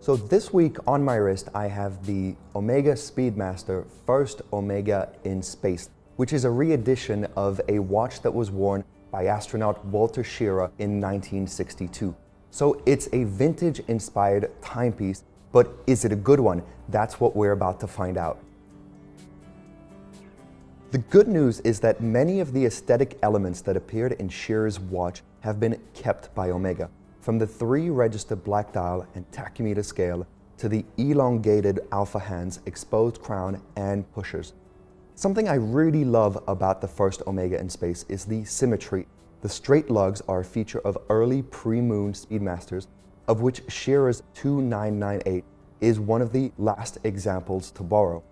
So this week on my wrist, I have the Omega Speedmaster First Omega in Space, which is a re-edition of a watch that was worn by astronaut Walter Schirra in 1962. So it's a vintage-inspired timepiece, but is it a good one? That's what we're about to find out. The good news is that many of the aesthetic elements that appeared in Schirra's watch have been kept by Omega. From the 3-register black dial and tachymeter scale to the elongated alpha hands, exposed crown, and pushers. Something I really love about the First Omega in Space is the symmetry. The straight lugs are a feature of early pre-moon Speedmasters, of which Schirra's 2998 is one of the last examples to borrow.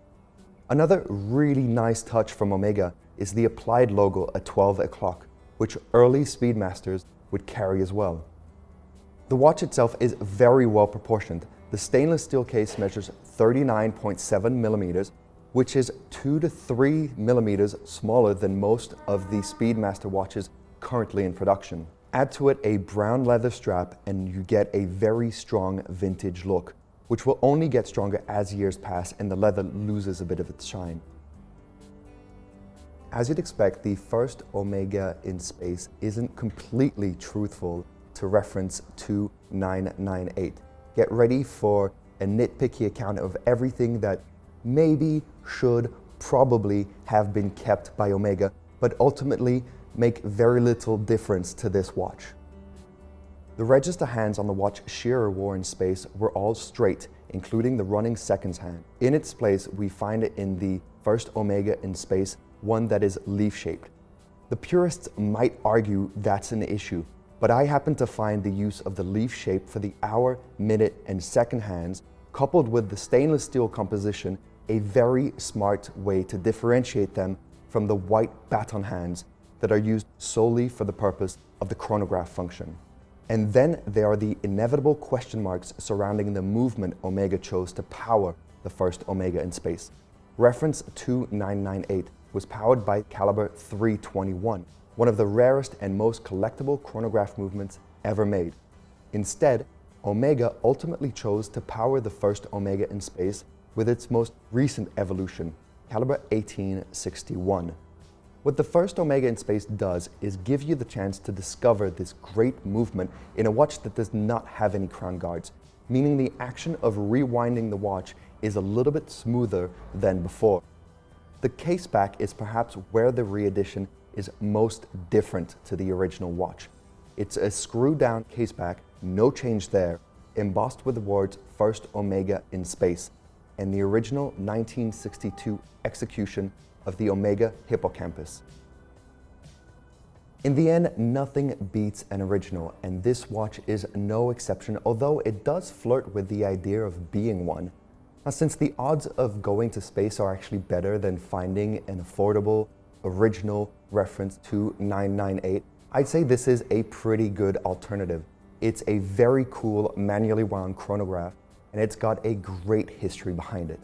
Another really nice touch from Omega is the applied logo at 12 o'clock, which early Speedmasters would carry as well. The watch itself is very well proportioned. The stainless steel case measures 39.7 millimeters, which is 2 to 3 millimeters smaller than most of the Speedmaster watches currently in production. Add to it a brown leather strap and you get a very strong vintage look, which will only get stronger as years pass and the leather loses a bit of its shine. As you'd expect, the First Omega in Space isn't completely truthful to reference 2998. Get ready for a nitpicky account of everything that maybe, should, probably have been kept by Omega, but ultimately make very little difference to this watch. The register hands on the watch Schirra wore in space were all straight, including the running seconds hand. In its place, we find it in the First Omega in Space, one that is leaf-shaped. The purists might argue that's an issue, but I happen to find the use of the leaf shape for the hour, minute, and second hands, coupled with the stainless steel composition, a very smart way to differentiate them from the white baton hands that are used solely for the purpose of the chronograph function. And then there are the inevitable question marks surrounding the movement Omega chose to power the First Omega in Space. Reference 2998 was powered by caliber 321, one of the rarest and most collectible chronograph movements ever made. Instead, Omega ultimately chose to power the First Omega in Space with its most recent evolution, caliber 1861. What the First Omega in Space does is give you the chance to discover this great movement in a watch that does not have any crown guards, meaning the action of rewinding the watch is a little bit smoother than before. The case back is perhaps where the re-edition is most different to the original watch. It's a screw-down case back, no change there, embossed with the words First Omega in Space, and the original 1962 execution of the Omega Hippocampus. In the end, nothing beats an original, and this watch is no exception, although it does flirt with the idea of being one. Now, since the odds of going to space are actually better than finding an affordable, original reference 2998, I'd say this is a pretty good alternative. It's a very cool manually wound chronograph, and it's got a great history behind it.